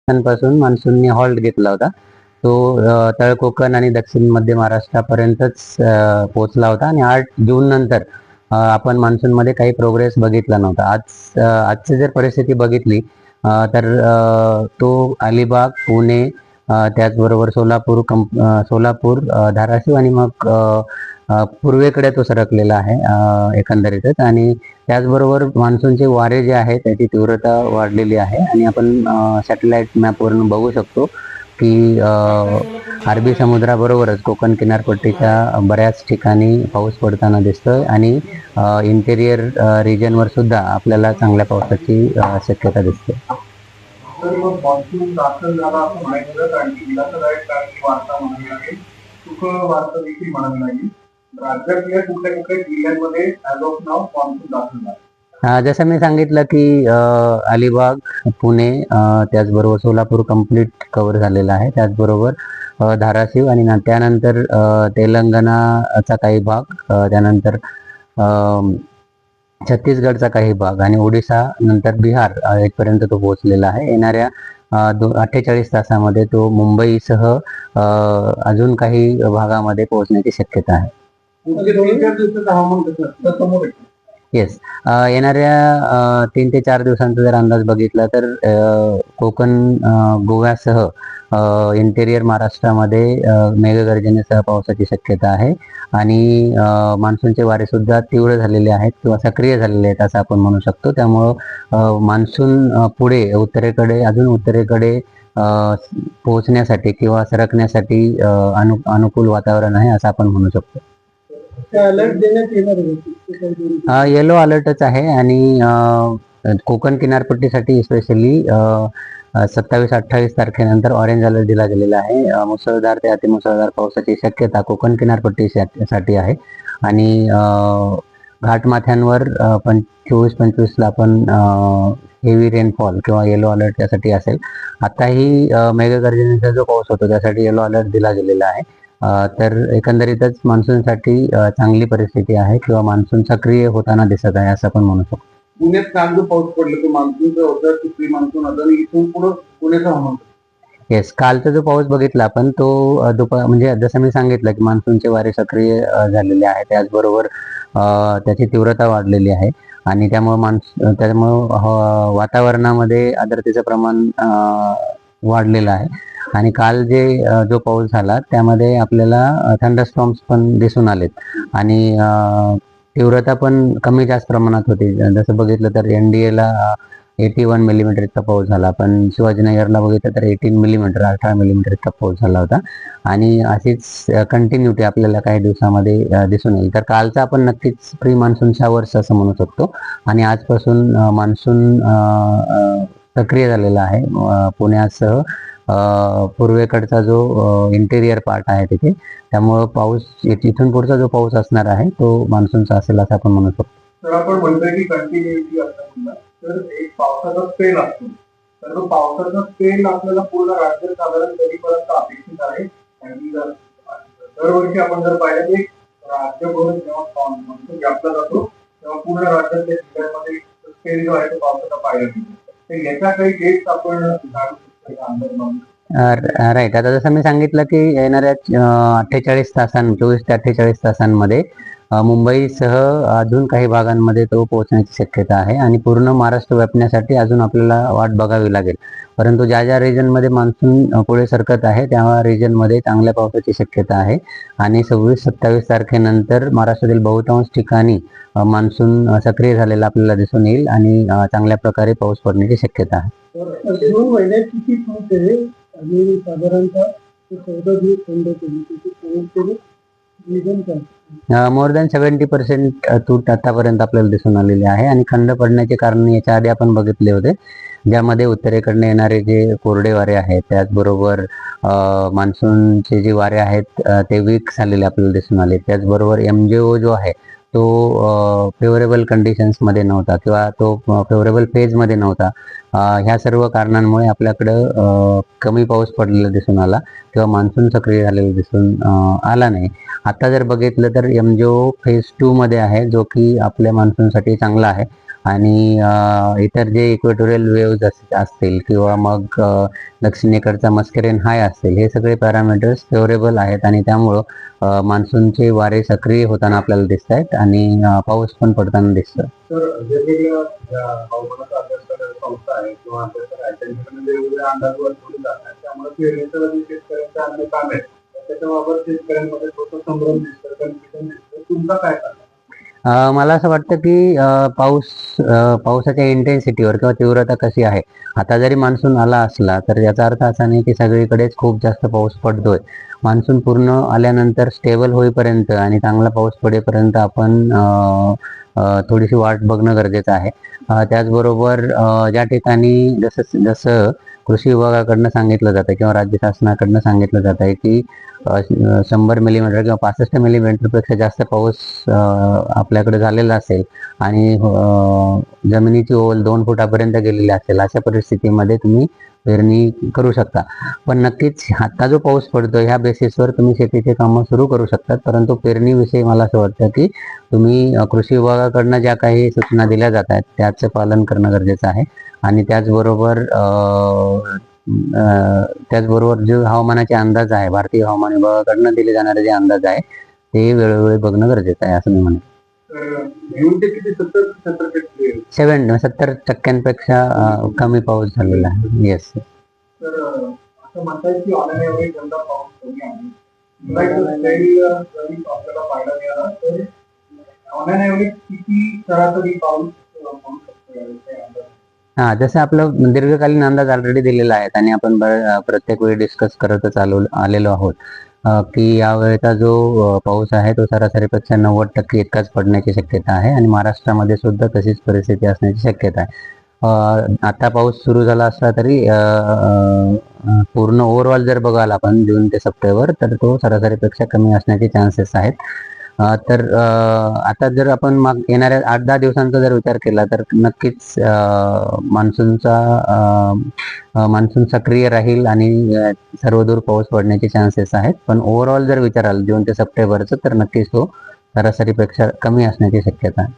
पासून मान्सूनने हॉल्ट घेतला होता. तो तळ कोकण आणि दक्षिण मध्य महाराष्ट्रापर्यंतच पोहोचला होता आणि 8 जून नंतर आपण मान्सूनमध्ये काही प्रोग्रेस बघितला नव्हता. आजची जर परिस्थिती बघितली तर तो अलिबाग, पुणे, त्याचबरोबर सोलापूर, धाराशिव आणि मग पूर्वेकडे तो सरकलेला आहे एकंदरीतच. आणि त्याचबरोबर मान्सूनचे वारे जे आहेत त्याची तीव्रता वाढलेली आहे आणि आपण सॅटेलाइट मॅपवरून बघू शकतो की अरबी समुद्राबरोबरच कोकण किनारपट्टीच्या बऱ्याच ठिकाणी पाऊस पडताना दिसतोय आणि इंटेरियर रिजनवर सुद्धा आपल्याला चांगल्या पावसाची शक्यता दिसते. जसं मी सांगितलं की अलिबाग, पुणे, त्याचबरोबर सोलापूर कंप्लीट कव्हर झालेला आहे. त्याचबरोबर धाराशिव आणि त्यानंतर तेलंगणाचा काही भाग, त्यानंतर छत्तीसगडचा काही भाग आणि ओडिसा, नंतर बिहार इथपर्यंत तो पोहोचलेला आहे. येणाऱ्या 48 तासामध्ये तो मुंबईसह अजून काही भागामध्ये पोहोचण्याची शक्यता आहे. येस, येणाऱ्या 3 ते 4 दिवसांचा जर अंदाज बघितला तर कोकण, गोव्यासह इंटेरियर महाराष्ट्रामध्ये मेघगर्जनेसह पावसाची शक्यता आहे आणि मान्सूनचे वारे सुद्धा तीव्र झालेले आहेत किंवा सक्रिय झालेले आहेत असं आपण म्हणू शकतो. त्यामुळं मान्सून पुढे अजून उत्तरेकडे पोहोचण्यासाठी किंवा सरकण्यासाठी अनुकूल वातावरण आहे असं आपण म्हणू शकतो. येलो अलर्टच आहे आणि कोकण किनारपट्टीसाठी स्पेशली 27-28 तारखेनंतर ऑरेंज अलर्ट दिला गेलेला आहे. मुसळधार ते अतिमुसळधार पावसाची शक्यता कोकण किनारपट्टीसाठी आहे आणि घाटमाथ्यांवर 24-25ला आपण हेवी रेनफॉल किंवा येलो अलर्ट त्यासाठी असेल. आताही मेघगर्जनेचा जो पाऊस होतो त्यासाठी येलो अलर्ट दिला गेलेला आहे. तर एकंदरीतच मान्सूनसाठी चांगली परिस्थिती आहे किंवा मान्सून सक्रिय होताना दिसत आहे असं आपण म्हणू शकतो. पुण्यात काल जो पाऊस पडला तो मान्सूनचा होता की प्री मान्सून होता आणि इथून पुढे पुण्याचा हवामान? येस, कालचा जो पाऊस बघितला आपण तो म्हणजे जसं मी सांगितलं की मान्सूनचे वारे सक्रिय झालेले आहे, त्याचबरोबर त्याची तीव्रता वाढलेली आहे आणि त्यामुळं वातावरणामध्ये आर्द्रतेचं प्रमाण वाढलेलं आहे. आणि काल जो पाऊस झाला त्यामध्ये आपल्याला थंडरस्टॉर्म्स पण दिसून आलेत आणि तीव्रता पण कमी जास्त प्रमाणात होती. जसं बघितलं तर NDAला 81 मिलीमीटर इतका पाऊस झाला, पण शिवाजीनगरला बघितलं तर 18 मिलीमीटर 18 मिलीमीटर इतका पाऊस झाला होता आणि अशीच कंटिन्युटी आपल्याला काही दिवसामध्ये दिसून येईल. तर कालचा आपण नक्कीच प्री मान्सून शावर्स असं म्हणू शकतो आणि आजपासून मान्सून सक्रिय झालेला आहे. पुण्यासह पूर्वेकडचा जो इंटेरियर पार्ट आहे तिथे, त्यामुळं पाऊस इथून पुढचा जो पाऊस असणार आहे तो मान्सूनचा असेल असं आपण म्हणू शकतो. तर आपण म्हणतोय की कंटिन्युटी असताना तर एक पावसाचा स्पेल असतो, तर तो पावसाचा स्पेल आपल्याला पूर्ण राज्यात साधारण कधीपर्यंत अपेक्षित आहे? आणि दरवर्षी आपण जर पाहिलं की राज्यभर जेव्हा मान्सून व्यापला जातो तेव्हा पूर्ण राज्यातल्या जिल्ह्यांमध्ये स्पेल जो आहे तो पावसाचा पाहायला मिळतो. तर याचा काही डेट्स आपण जाणू शकतो का अंदाज? राईट, आता जसं मी सांगितलं की येणाऱ्या 24 ते 48 तासांमध्ये मुंबईसह अजून काही भागांमध्ये तो पोहोचण्याची शक्यता आहे आणि पूर्ण महाराष्ट्र व्यापण्यासाठी अजून आपल्याला वाट बघावी लागेल. परंतु ज्या रिजनमध्ये मान्सून पुढे सरकत आहे त्या रिजनमध्ये चांगल्या पावसाची शक्यता आहे आणि 26-27 तारखेनंतर महाराष्ट्रातील बहुतांश ठिकाणी मान्सून सक्रिय झालेला आपल्याला दिसून येईल आणि चांगल्या प्रकारे पाऊस पडण्याची शक्यता आहे. जून महिन्यात किती तूट आहे आणि साधारणतः मोर दॅन 70% तूट आतापर्यंत आपल्याला दिसून आलेली आहे आणि खंड पडण्याचे कारण याच्या आधी आपण बघितले होते, ज्यामध्ये उत्तरेकडनं येणारे जे कोरडे वारे आहेत त्याचबरोबर मान्सूनचे जे वारे आहेत ते वीक झालेले आपल्याला दिसून आले. त्याचबरोबर MJO जो आहे तो फेवरेबल कंडिशन्समध्ये नव्हता किंवा तो फेवरेबल फेजमध्ये नव्हता. ह्या सर्व कारणांमुळे आपल्याकडं कमी पाऊस पडलेला दिसून आला किंवा मान्सून सक्रिय झालेला दिसून आला नाही. आता जर बघितलं तर MJO फेज 2 मध्ये आहे, जो की आपल्या मान्सूनसाठी चांगला आहे आणि इतर जे इक्वेटोरियल वेव्ज असतील किंवा मग दक्षिणेकडचा मस्करेन हाय असतील, हे सगळे पॅरामीटर्स फेवरेबल आहेत आणि त्यामुळं मान्सूनचे वारे सक्रिय होताना आपल्याला दिसत आहेत आणि पाऊस पण पडताना दिसतं. तर वेगवेगळ्या हवामानाचा अभ्यास करणाऱ्या संस्था आहेत किंवा अभ्यासक आहेत, त्यांच्याकडे वेगवेगळ्या अंदाज वर्तवले जातात. त्यामुळे पेरणीचं जे शेतकऱ्यांचे अन्य काम आहे त्याच्याबाबत शेतकऱ्यांमध्ये थोडं संभ्रम दिसतं, कन्फ्युजन दिसतं. तुमचा काय सांगा? मला असं वाटतं की पावसाच्या इंटेन्सिटीवर किंवा तीव्रता कशी आहे. आता जरी मान्सून आला असला तर याचा अर्थ असा नाही की सगळीकडेच खूप जास्त पाऊस पडतोय. मान्सून पूर्ण आल्यानंतर स्टेबल होईपर्यंत आणि चांगला पाऊस पडेपर्यंत आपण थोडीशी वाट बघणं गरजेचं आहे. त्याचबरोबर ज्या ठिकाणी जसं जसं कृषी विभागाकडनं सांगितलं जातं किंवा राज्य शासनाकडनं सांगितलं जात आहे की 100 मिलीमीटर किंवा 65 मिलीमीटरपेक्षा जास्त पाऊस आपल्याकडे झालेला असेल आणि जमिनीची ओल 2 फुटापर्यंत गेलेली असेल, अशा परिस्थितीमध्ये तुम्ही पेरणी करू शकता. पण नक्कीच आता जो पाऊस पडतो ह्या बेसिसवर तुम्ही शेतीचे कामं सुरू करू शकतात. परंतु पेरणीविषयी मला असं वाटतं की तुम्ही कृषी विभागाकडनं ज्या काही सूचना दिल्या जात आहेत त्याचं पालन करणं गरजेचं आहे. आणि त्याचबरोबर जो हवामानाचे अंदाज आहे, भारतीय हवामान विभागाकडनं दिले जाणारे जे अंदाज आहे ते वेळोवेळी बघणं गरजेचं आहे असं मी म्हणेन. तर 70% कमी पाऊस झालेला आहे. येस. तर असं म्हणतात की ऑन एन एव्हरेज यंदा पाऊस कमी आहे. आपल्याला पाहायला मिळाला तर ऑन एन एव्हरेज किती सरासरी पाऊस पडू शकतो? जसं आपलं दीर्घकालीन अंदाज ऑलरेडी दिलेला आहे आणि आपण प्रत्येक वेळी डिस्कस करतच आलेलो आहोत की यावेळेचा जो पाऊस आहे तो सरासरीपेक्षा 90% इतकाच पडण्याची शक्यता आहे आणि महाराष्ट्रामध्ये सुद्धा तशीच परिस्थिती असण्याची शक्यता आहे. आता पाऊस सुरू झाला असला तरी पूर्ण ओव्हरऑल जर बघाल आपण जून ते सप्टेंबर तर तो सरासरीपेक्षा कमी असण्याचे चान्सेस आहेत. तर आता जर आपण येणाऱ्या 8-10 दिवसांचा जर विचार केला तर नक्कीच मान्सून सक्रिय राहील आणि सर्वदूर पाऊस पडण्याचे चान्सेस आहेत. पण ओव्हरऑल जर विचाराल जून ते सप्टेंबरचं तर नक्कीच तो सरासरीपेक्षा कमी असण्याची शक्यता आहे.